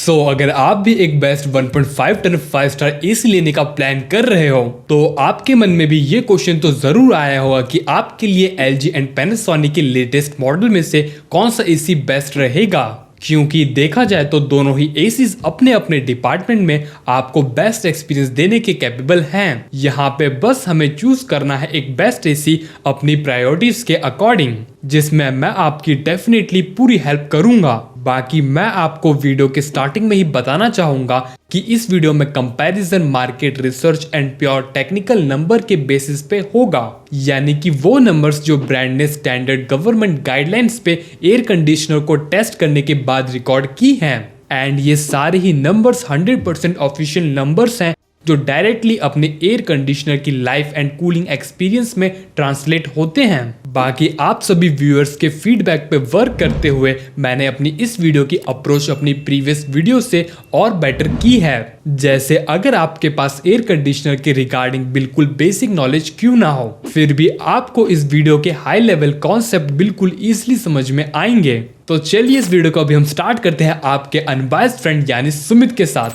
अगर आप भी एक बेस्ट 1.5 टन 5 स्टार एसी लेने का प्लान कर रहे हो तो आपके मन में भी ये क्वेश्चन तो जरूर आया होगा कि आपके लिए LG एंड पैनासोनिक के लेटेस्ट मॉडल में से कौन सा एसी बेस्ट रहेगा। क्योंकि देखा जाए तो दोनों ही एसीज अपने अपने डिपार्टमेंट में आपको बेस्ट एक्सपीरियंस देने के कैपेबल हैं। यहाँ पे बस हमें चूज करना है एक बेस्ट एसी अपनी प्रायोरिटीज के अकॉर्डिंग, जिसमें मैं आपकी डेफिनेटली पूरी हेल्प करूंगा। बाकी मैं आपको वीडियो के स्टार्टिंग में ही बताना चाहूंगा कि इस वीडियो में comparison market research and pure technical number के बेसिस पे होगा, यानी कि वो नंबर्स जो ब्रांड ने स्टैंडर्ड गवर्नमेंट गाइडलाइंस पे एयर कंडीशनर को टेस्ट करने के बाद रिकॉर्ड की हैं। एंड ये सारे ही नंबर्स 100% ऑफिशियल नंबर्स हैं जो डायरेक्टली अपने एयर कंडीशनर की लाइफ एंड कूलिंग एक्सपीरियंस में ट्रांसलेट होते हैं। बाकी आप सभी व्यूअर्स के फीडबैक पे वर्क करते हुए मैंने अपनी इस वीडियो की अप्रोच अपनी प्रीवियस वीडियो से और बेटर की है। जैसे अगर आपके पास एयर कंडीशनर के रिगार्डिंग बिल्कुल बेसिक नॉलेज क्यों ना हो, फिर भी आपको इस वीडियो के हाई लेवल कॉन्सेप्ट बिल्कुल इजीली समझ में आएंगे। तो चलिए इस वीडियो को अभी हम स्टार्ट करते हैं आपके अनबायस्ड फ्रेंड यानी सुमित के साथ।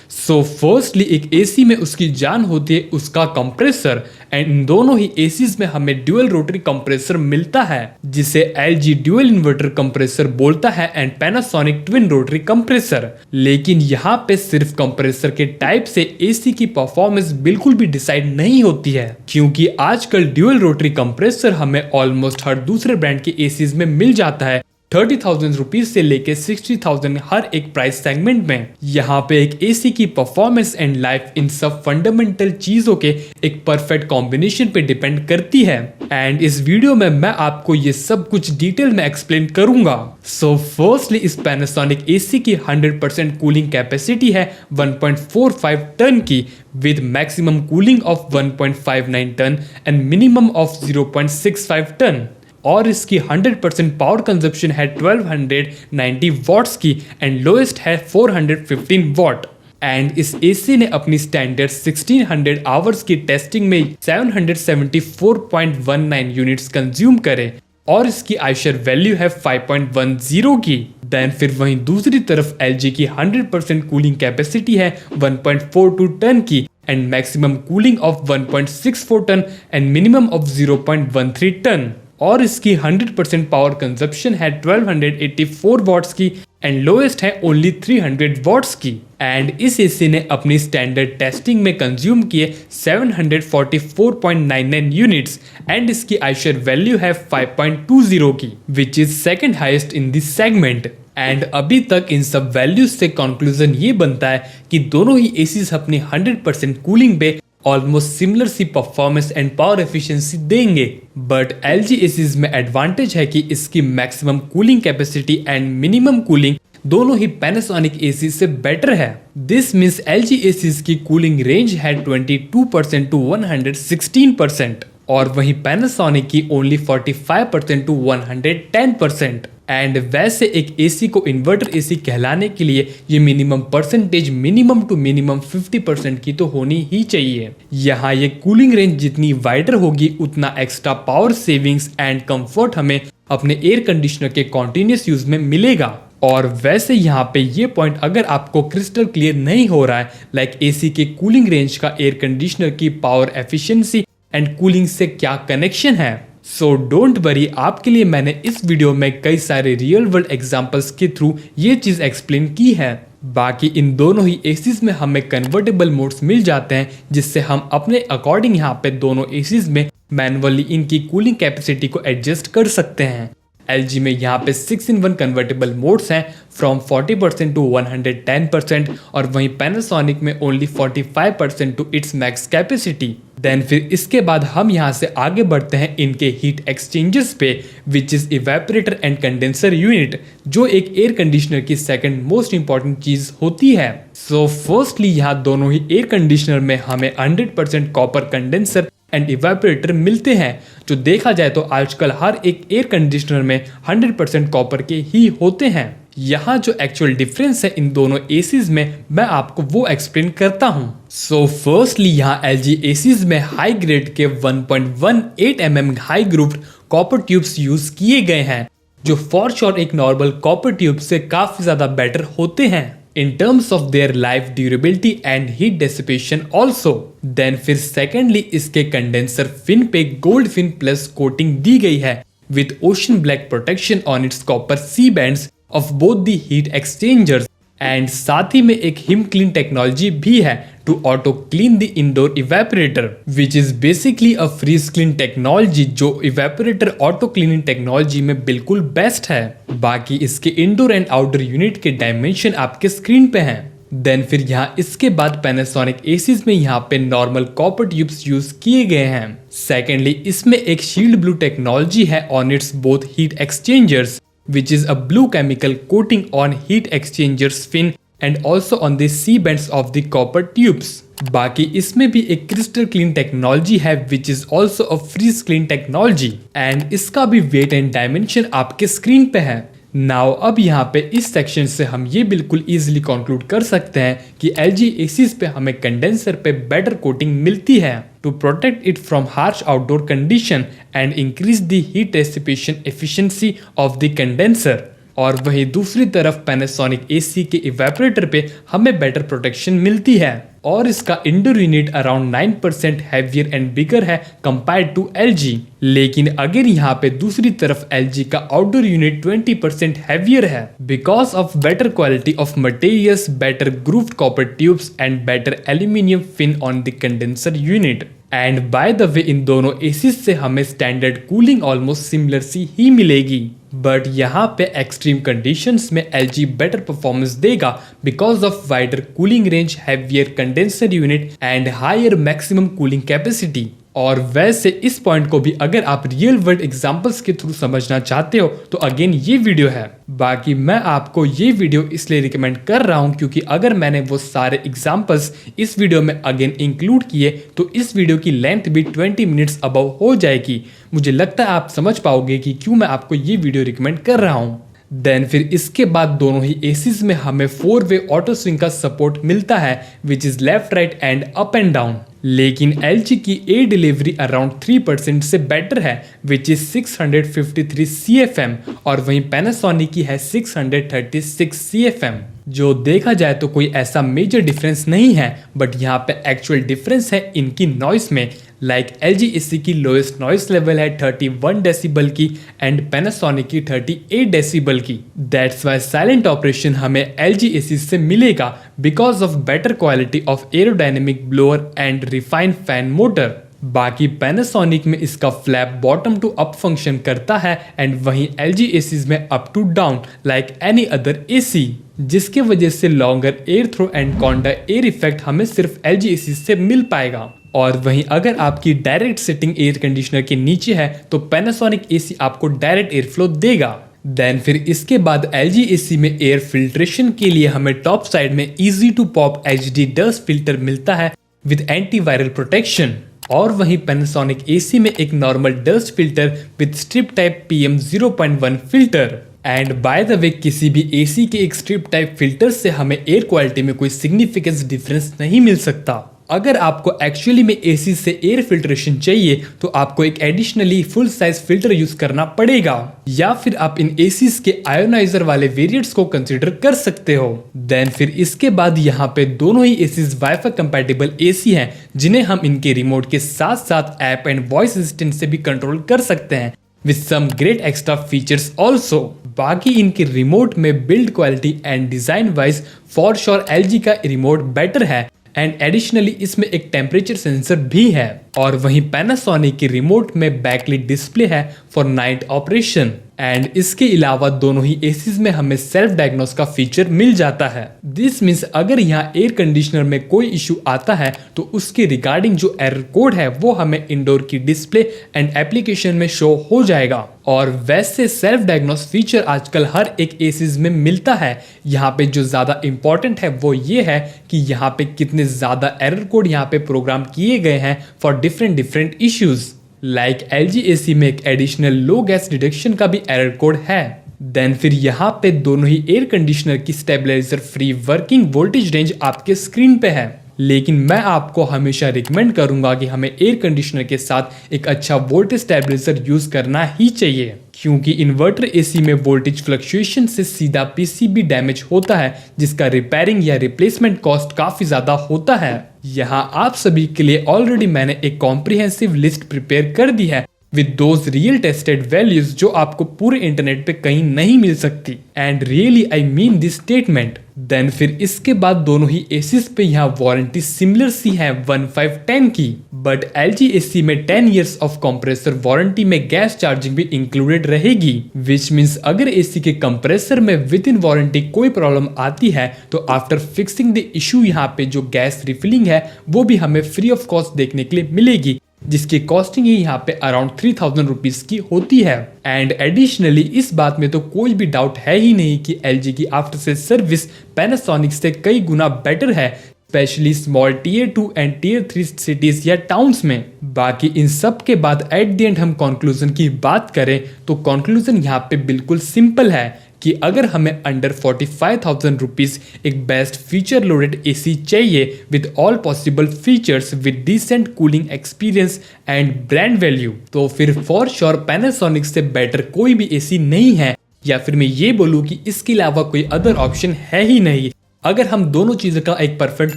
फर्स्टली एक एसी में उसकी जान होती है उसका कंप्रेसर, एंड इन दोनों ही एसीज में हमें ड्यूअल रोटरी कंप्रेसर मिलता है जिसे LG ड्यूअल इन्वर्टर कंप्रेसर बोलता है and Panasonic twin rotary compressor. लेकिन यहाँ पे सिर्फ कंप्रेसर के टाइप से एसी की परफॉर्मेंस बिल्कुल भी डिसाइड नहीं होती है, क्योंकि आजकल ड्यूअल रोटरी कंप्रेसर हमें ऑलमोस्ट हर दूसरे ब्रांड के एसीज में मिल जाता है 30,000 रुपीज से लेके 60,000 हर एक प्राइस सेगमेंट में। यहाँ पे एक एसी की परफॉर्मेंस एंड लाइफ इन सब फंडामेंटल चीजों के एक परफेक्ट कॉम्बिनेशन पे डिपेंड करती है, एंड इस वीडियो में मैं आपको ये सब कुछ डिटेल में एक्सप्लेन करूंगा। फर्स्टली इस पैनासोनिक एसी की 100% कूलिंग कैपेसिटी है 1.45 टन की with maximum cooling of 1.59 ton and minimum of 0.65 ton, और इसकी 100% पावर कंजप्शन है 1290 वॉट्स की एंड लोएस्ट है 415 वॉट। एंड इस एसी ने अपनी स्टैंडर्ड 1600 आवर्स की टेस्टिंग में 774.19 यूनिट्स कंज्यूम करे और इसकी आयशर वैल्यू है 5.10 की। देन फिर वहीं दूसरी तरफ LG की 100% कूलिंग कैपेसिटी है 1.42 टन की and maximum cooling of 1.64 ton and minimum of 0.13 ton, और इसकी 100% पावर कंजप्शन है 1284 वॉट्स की एंड लोएस्ट है ओनली 300 वॉट्स की। एंड इस एसी ने अपनी स्टैंडर्ड टेस्टिंग में कंज्यूम किए 744.99 यूनिट्स एंड इसकी आयशर वैल्यू है 5.20 की, which is second highest in this segment. And अभी तक इन सब वैल्यूज से कंक्लूजन ये बनता है कि दोनों ही एसीज अपनी 100% कूलिंग पे ऑलमोस्ट सिमिलर सी परफॉर्मेंस एंड पावर एफिशिएंसी देंगे, बट LG एसीज में एडवांटेज है कि इसकी maximum cooling capacity and minimum cooling दोनों ही पैनासोनिक एसी से बेटर है। दिस मींस LG एसीज की कूलिंग रेंज है 22% टू 116% और वहीं पैनासोनिक की ओनली 45% टू 110%। एंड वैसे एक एसी को इन्वर्टर एसी कहलाने के लिए ये minimum percentage minimum to minimum 50% की तो होनी ही चाहिए। यहाँ ये कूलिंग रेंज जितनी वाइडर होगी उतना extra power savings and comfort हमें अपने एयर कंडीशनर के कॉन्टिन्यूस यूज में मिलेगा। और वैसे यहाँ पे ये पॉइंट अगर आपको क्रिस्टल क्लियर नहीं हो रहा है लाइक एसी के कूलिंग रेंज का एयर कंडीशनर की पावर एफिशिएंसी एंड कूलिंग से क्या कनेक्शन है, सो डोंट वरी, आपके लिए मैंने इस वीडियो में कई सारे रियल वर्ल्ड एग्जांपल्स के थ्रू ये चीज एक्सप्लेन की है। बाकी इन दोनों ही एसीज में हमें कन्वर्टेबल मोड्स मिल जाते हैं जिससे हम अपने अकॉर्डिंग यहाँ पे दोनों एसीज में मैनुअली इनकी कूलिंग कैपेसिटी को एडजस्ट कर सकते हैं। LG में यहाँ पे 6-in-1 कन्वर्टेबल मोड्स हैं फ्रॉम 40% टू 110% और वहीं पैनासोनिक में only 45% to its max capacity. Then फिर इसके बाद हम यहाँ से आगे बढ़ते हैं इनके हीट एक्सचेंजर्स पे, which is evaporator and condenser unit, जो एक एयर कंडीशनर की सेकंड मोस्ट इंपॉर्टेंट चीज होती है। फर्स्टली यहाँ दोनों ही एयर कंडीशनर में हमें 100% कॉपर कंडेंसर एंड इवेपोरेटर मिलते हैं, जो देखा जाए तो आजकल हर एक एयर कंडीशनर में 100% कॉपर के ही होते हैं। यहाँ जो एक्चुअल डिफरेंस है इन दोनों एसीज में मैं आपको वो एक्सप्लेन करता हूँ। फर्स्टली यहाँ LG एसीज में हाई ग्रेड के 1.18 mm high grooved copper tubes use किए गए हैं, जो फॉर श्योर एक नॉर्मल कॉपर ट्यूब से काफी ज्यादा बेटर होते हैं। in terms of their life durability and heat dissipation also. Then फिर secondly इसके कंडेंसर फिन पे गोल्ड फिन प्लस कोटिंग दी गई है with ocean black protection on its copper C bands of both the heat exchangers and साथ ही में एक हिम क्लीन टेक्नोलॉजी भी है to auto clean the indoor evaporator which is basically a freeze clean technology जो इवेपोरेटर ऑटो क्लीनिंग टेक्नोलॉजी में बिल्कुल बेस्ट है। बाकी इसके इंडोर एंड आउटडोर यूनिट के डायमेंशन आपके स्क्रीन पे हैं। देन फिर यहाँ इसके बाद पैनासोनिक एसीज में यहाँ पे नॉर्मल कॉपर ट्यूब्स यूज किए गए हैं। सेकेंडली इसमें एक शील्ड ब्लू टेक्नोलॉजी है on it's both heat exchangers which is a blue chemical coating on heat exchangers fin and also on the C bands of the copper tubes. बाकी इसमें भी एक क्रिस्टल क्लीन टेक्नोलॉजी है which is also a freeze clean technology and इसका भी wait and dimension आपके screen पे है। नाउ अब यहाँ पे इस सेक्शन से हम ये बिल्कुल इजीली कंक्लूड कर सकते हैं कि LG एसीज पे हमें कंडेंसर पे बेटर कोटिंग मिलती है to protect it from harsh outdoor condition and increase the heat dissipation efficiency of the condenser. और वहीं दूसरी तरफ पैनासोनिक एसी के इवेपोरेटर पे हमें बेटर प्रोटेक्शन मिलती है और इसका indoor unit around 9% heavier and bigger है कंपेयर्ड टू LG। लेकिन अगर यहाँ पे दूसरी तरफ LG का आउटडोर यूनिट 20% हैवियर है because of better quality of materials, better grooved copper tubes and better aluminium fin on the condenser unit. And by the way इन दोनों एसीज से हमें स्टैंडर्ड कूलिंग ऑलमोस्ट सिमिलर सी ही मिलेगी but यहाँ पे एक्सट्रीम कंडीशंस में LG बेटर परफॉर्मेंस देगा because of wider cooling range, heavier condenser unit and higher maximum cooling capacity. और वैसे इस पॉइंट को भी अगर आप रियल वर्ल्ड एग्जांपल्स के थ्रू समझना चाहते हो तो अगेन ये वीडियो है। बाकी मैं आपको ये वीडियो इसलिए रिकमेंड कर रहा हूँ क्योंकि अगर मैंने वो सारे एग्जांपल्स इस वीडियो में अगेन इंक्लूड किए तो इस वीडियो की लेंथ भी 20 मिनट्स अबव हो जाएगी। मुझे लगता है आप समझ पाओगे कि क्यों मैं आपको ये वीडियो रिकमेंड कर रहा हूँ। देन फिर इसके बाद दोनों ही एसीज में हमें 4-वे ऑटो स्विंग का सपोर्ट मिलता है which is left, right and up and down. लेकिन LG की एयर डिलीवरी अराउंड 3% से बेटर है विच इज 653 CFM और वहीं पैनासोनिक की है 636 CFM। जो देखा जाए तो कोई ऐसा मेजर डिफरेंस नहीं है बट यहाँ पे एक्चुअल डिफरेंस है इनकी नॉइस में। लाइक LG एसी की लोएस्ट नॉइस लेवल है 31 डेसिबल की एंड पैनासोनिक की 38 डेसिबल की। दैट्स वाई साइलेंट ऑपरेशन हमें LG एसी से मिलेगा because of better quality of aerodynamic blower and refined fan motor. बाकी पैनासोनिक में इसका flap bottom to up function करता है एंड वहीं LG एसीज में up to down like any other AC, जिसके वजह से longer air throw and Coanda air effect हमें सिर्फ LG एसीज से मिल पाएगा। और वहीं अगर आपकी डायरेक्ट सेटिंग एयर कंडीशनर के नीचे है तो पैनासोनिक एसी आपको डायरेक्ट एयर फ्लो देगा। देन फिर इसके बाद LG एसी में एयर फिल्ट्रेशन के लिए हमें टॉप साइड में easy to pop HD dust filter मिलता है विद एंटीवायरल प्रोटेक्शन और वहीं पैनासोनिक एसी में एक normal dust filter with strip type PM0.1 filter. And by the वे किसी भी एसी के एक स्ट्रिप टाइप फिल्टर से हमें एयर क्वालिटी में कोई सिग्निफिकेंस डिफरेंस नहीं मिल सकता। अगर आपको एक्चुअली में एसी से एयर फिल्ट्रेशन चाहिए तो आपको एक additionally full size filter use करना पड़ेगा या फिर आप इन एसीज के आयोनाइजर वाले वेरिएंट्स को कंसीडर कर सकते हो। देन फिर इसके बाद यहाँ पे दोनों ही एसीज वाईफाई कंपैटिबल एसी हैं जिन्हें हम इनके रिमोट के साथ साथ ऐप एंड वॉइस असिस्टेंट से भी कंट्रोल कर सकते हैं with some great extra features also। बाकी इनके रिमोट में build quality and design wise for sure LG का रिमोट बेटर है एंड एडिशनली इसमें एक टेम्परेचर सेंसर भी है और वहीं पैनासोनिक के रिमोट में बैकलिट डिस्प्ले है फॉर नाइट ऑपरेशन एंड इसके अलावा दोनों ही एसीज में हमें सेल्फ डायग्नोस का फीचर मिल जाता है। दिस मीन्स अगर यहाँ एयर कंडीशनर में कोई इशू आता है तो उसके रिगार्डिंग जो एरर कोड है वो हमें इंडोर की डिस्प्ले एंड एप्लीकेशन में शो हो जाएगा। और वैसे सेल्फ डायग्नोस फीचर आजकल हर एक एसीज में मिलता है। यहाँ पे जो ज्यादा इंपॉर्टेंट है वो ये है कि यहाँ पे कितने ज्यादा एरर कोड यहाँ पे प्रोग्राम किए गए हैं for different issues. Like LG AC में एक एडिशनल लो गैस डिटेक्शन का भी एरर कोड है। देन फिर यहाँ पे दोनों ही एयर कंडीशनर की stabiliser free working voltage range आपके स्क्रीन पे है। लेकिन मैं आपको हमेशा रिकमेंड करूंगा कि हमें एयर कंडीशनर के साथ एक अच्छा वोल्टेज स्टेबलाइजर यूज करना ही चाहिए क्योंकि इन्वर्टर एसी में वोल्टेज फ्लक्चुएशन से सीधा पीसीबी डैमेज होता है, जिसका रिपेयरिंग या रिप्लेसमेंट कॉस्ट काफी ज्यादा होता है। यहाँ आप सभी के लिए ऑलरेडी मैंने एक कॉम्प्रिहेंसिव लिस्ट प्रिपेयर कर दी है with those real tested values जो आपको पूरे इंटरनेट पे कहीं नहीं मिल सकती, and really I mean this statement. Then फिर इसके बाद दोनों ही एसीज पे यहाँ वारंटी सिमिलर सी है 1510 की, बट LG AC में 10 इयर्स ऑफ कंप्रेसर वारंटी में गैस चार्जिंग भी इंक्लूडेड रहेगी, विच मीन्स अगर एसी के कंप्रेसर में विद इन वारंटी कोई प्रॉब्लम आती है तो आफ्टर फिक्सिंग द इशू यहाँ पे जो गैस रिफिलिंग है वो भी हमें फ्री ऑफ कॉस्ट देखने के लिए मिलेगी, जिसकी कॉस्टिंग ही यहाँ पे अराउंड 3000 रुपीज की होती है। एंड एडिशनली इस बात में तो कोई भी डाउट है ही नहीं कि LG की आफ्टर सेल सर्विस पैनासोनिक से कई गुना बेटर है, specially small tier 2 and tier 3 cities या टाउन्स में। बाकी इन सब के बाद एट द एंड हम कंक्लूजन की बात करें तो कंक्लूजन यहाँ पे बिल्कुल सिंपल है कि अगर हमें अंडर 45,000 रुपीज एक बेस्ट फीचर लोडेड एसी चाहिए with all possible features with decent cooling experience and brand value, तो फिर फॉर श्योर पैनासोनिक से बेटर कोई भी एसी नहीं है, या फिर मैं ये बोलूँ कि इसके अलावा कोई अदर ऑप्शन है ही नहीं। अगर हम दोनों चीजों का एक परफेक्ट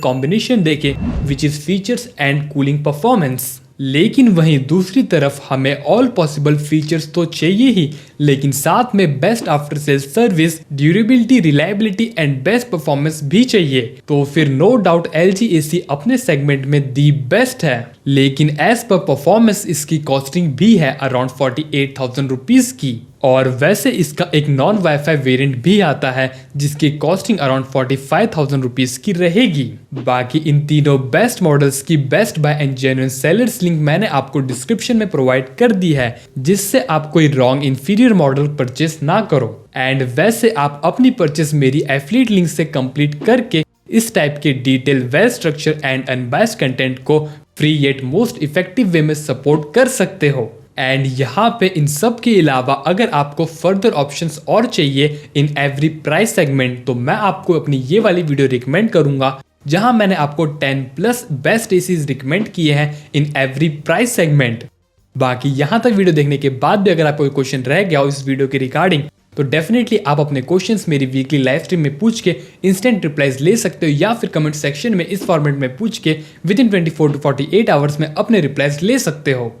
कॉम्बिनेशन देखें which is features and cooling performance, लेकिन वहीं दूसरी तरफ हमें ऑल पॉसिबल फीचर्स तो चाहिए ही, लेकिन साथ में best after sale service, durability, reliability and best performance भी चाहिए। तो फिर नो डाउट LG AC अपने सेगमेंट में दी बेस्ट है, लेकिन एज पर परफॉर्मेंस इसकी कॉस्टिंग भी है अराउंड 48,000 रुपीज की। और वैसे इसका एक नॉन वाईफाई वेरिएंट भी आता है जिसकी कॉस्टिंग अराउंड 45,000 रुपीज की रहेगी। बाकी इन तीनों बेस्ट मॉडल्स की best buy and genuine sellers link मैंने आपको डिस्क्रिप्शन में प्रोवाइड कर दी है, जिससे आप कोई रॉन्ग इंफीरियर मॉडल परचेस ना करो। एंड वैसे आप अपनी परचेस मेरी एफिलिएट लिंक से कंप्लीट करके इस टाइप के detail, well structure and unbiased content को free yet most effective way में सपोर्ट कर सकते हो। एंड यहाँ पे इन सब के अलावा अगर आपको फर्दर ऑप्शंस और चाहिए इन एवरी प्राइस सेगमेंट, तो मैं आपको अपनी ये वाली वीडियो रिकमेंड करूंगा जहां मैंने आपको 10+ बेस्ट एसीज रिकमेंड किए हैं इन एवरी प्राइस सेगमेंट। बाकी यहाँ तक वीडियो देखने के बाद भी अगर आपको कोई क्वेश्चन रह गया हो इस वीडियो के रिगार्डिंग, तो डेफिनेटली आप अपने क्वेश्चंस मेरी वीकली लाइव स्ट्रीम में पूछ के इंस्टेंट रिप्लाईज ले सकते हो, या फिर कमेंट सेक्शन में इस फॉर्मेट में पूछ के विद इन 24 to 48 आवर्स में अपने रिप्लाईज ले सकते हो।